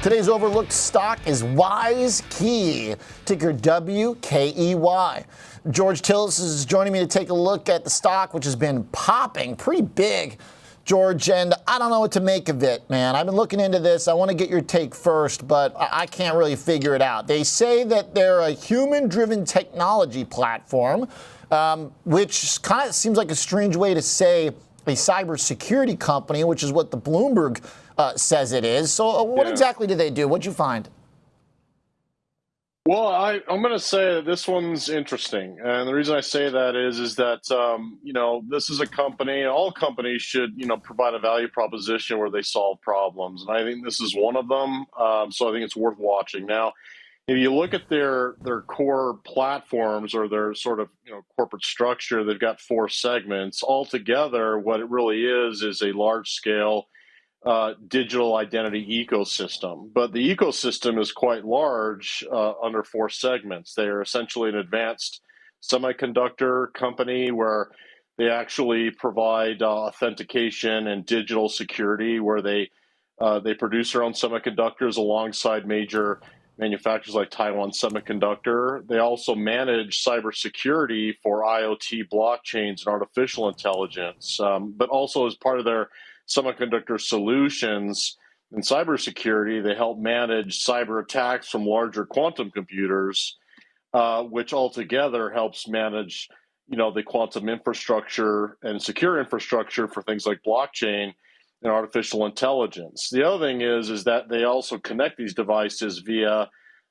Today's overlooked stock is WISeKey, ticker WKEY. George Tsilis is joining me to take a look at the stock, which has been popping pretty big, George, and I don't know what to make of it, man. I've been looking into this. I want to get your take first, but I can't really figure it out. They say that they're a human-driven technology platform, which kind of seems like a strange way to say a cybersecurity company, which is what the Bloomberg says it is. So what exactly do they do? What'd you find? Well, I'm going to say that this one's interesting. And the reason I say that is that, this is a company, all companies should, provide a value proposition where they solve problems. And I think this is one of them. So I think it's worth watching. Now, if you look at their core platforms or their sort of corporate structure, they've got 4 segments. Altogether, what it really is a large-scale digital identity ecosystem. But the ecosystem is quite large under 4 segments. They are essentially an advanced semiconductor company where they actually provide authentication and digital security, where they produce their own semiconductors alongside major manufacturers like Taiwan Semiconductor. They also manage cybersecurity for IoT, blockchains, and artificial intelligence, but also as part of their semiconductor solutions and cybersecurity, they help manage cyber attacks from larger quantum computers, which altogether helps manage, the quantum infrastructure and secure infrastructure for things like blockchain and artificial intelligence. The other thing is that they also connect these devices via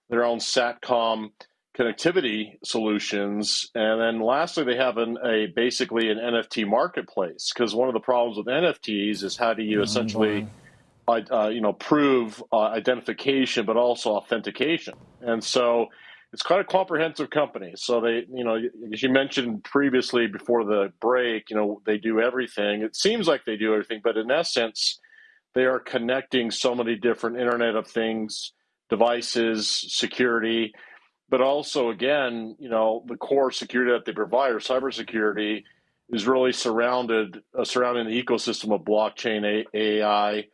their own SATCOM connectivity solutions. And then lastly, they have basically an NFT marketplace, because one of the problems with NFTs is how do you essentially prove identification, but also authentication. And so it's quite a comprehensive company. So they, as you mentioned previously before the break, they do everything. It seems like they do everything, but in essence, they are connecting so many different Internet of Things devices, security, but also, again, the core security that they provide, or cybersecurity, is really surrounding the ecosystem of blockchain, AI,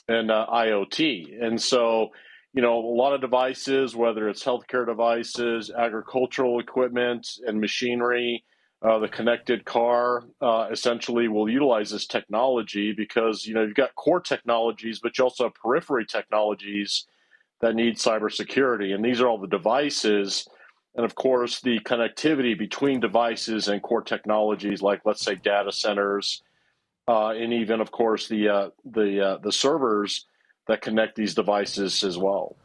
and IoT. And so, a lot of devices, whether it's healthcare devices, agricultural equipment, and machinery, the connected car, essentially will utilize this technology because, you've got core technologies, but you also have periphery technologies that need cybersecurity. And these are all the devices. And of course, the connectivity between devices and core technologies, like, let's say, data centers, and even, of course, the servers that connect ththese devices as well.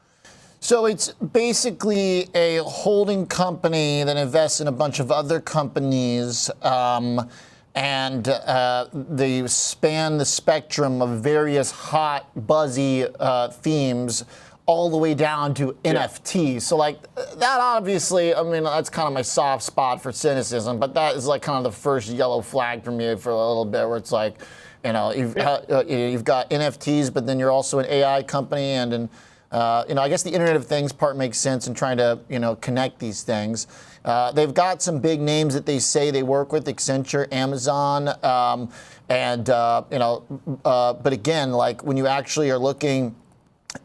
So it's basically a holding company that invests in a bunch of other companies, and they span the spectrum of various hot, buzzy themes, all the way down to NFTs. So that obviously, that's kind of my soft spot for cynicism, but that is kind of the first yellow flag for me for a little bit, where it's you've got NFTs, but then you're also an AI company, and I guess the Internet of Things part makes sense in trying to, connect these things. They've got some big names that they say they work with, Accenture, Amazon, but again, when you actually are looking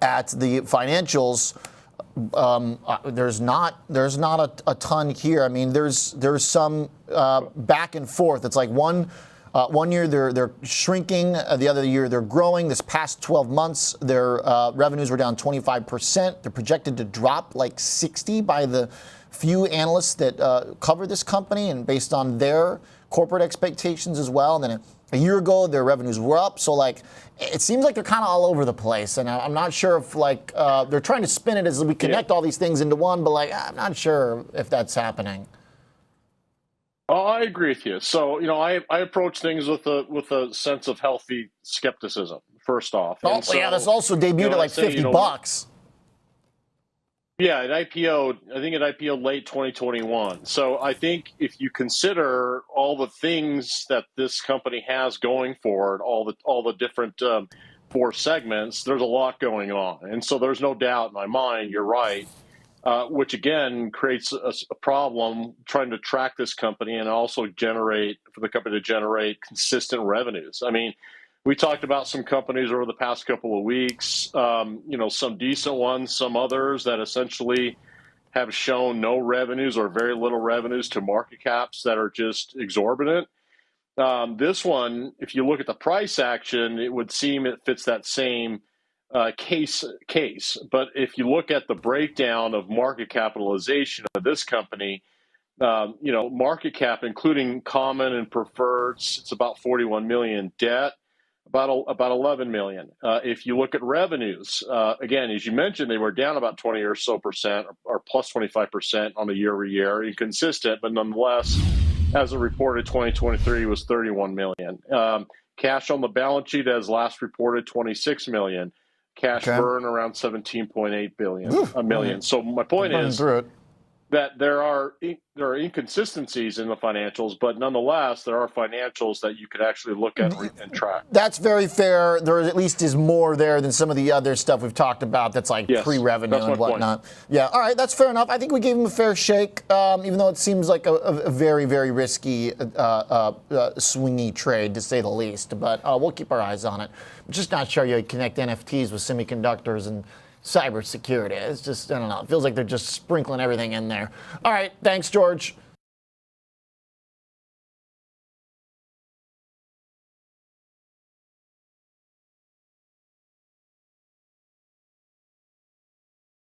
at the financials, there's not a ton here. There's some back and forth. It's like one year they're shrinking, the other year they're growing. This past 12 months, their revenues were down 25%. They're projected to drop 60 by the few analysts that cover this company, and based on their corporate expectations as well. And then a year ago, their revenues were up. So it seems like they're kind of all over the place. And I'm not sure if they're trying to spin it as we connect all these things into one, but I'm not sure if that's happening. Oh, I agree with you. So, I approach things with a sense of healthy skepticism, first off. Oh, so, that's also debuted at $50. Yeah, I think it IPO'd late 2021. So I think if you consider all the things that this company has going for it, all the different 4 segments, there's a lot going on. And so there's no doubt in my mind, you're right, which again creates a problem trying to track this company and also for the company to generate consistent revenues. We talked about some companies over the past couple of weeks, some decent ones, some others that essentially have shown no revenues or very little revenues to market caps that are just exorbitant. This one, if you look at the price action, it would seem it fits that same case. But if you look at the breakdown of market capitalization of this company, market cap, including common and preferreds, it's about 41 million. Debt, about 11 million. If you look at revenues, again, as you mentioned, they were down about 20 or so percent, or plus 25% on the year-over-year, inconsistent, but nonetheless, as it reported, 2023 was 31 million. Cash on the balance sheet as last reported, 26 million. Cash burn around 17.8 million. So my point is that there are inconsistencies in the financials, but nonetheless, there are financials that you could actually look at and track. That's very fair. There at least is more there than some of the other stuff we've talked about that's like pre-revenue and whatnot. Yeah, all right, that's fair enough. I think we gave him a fair shake, even though it seems like a very, very risky, swingy trade, to say the least. But we'll keep our eyes on it. I'm just not sure you connect NFTs with semiconductors and cybersecurity. It's just, I don't know, it feels like they're just sprinkling everything in there. All right, thanks, George.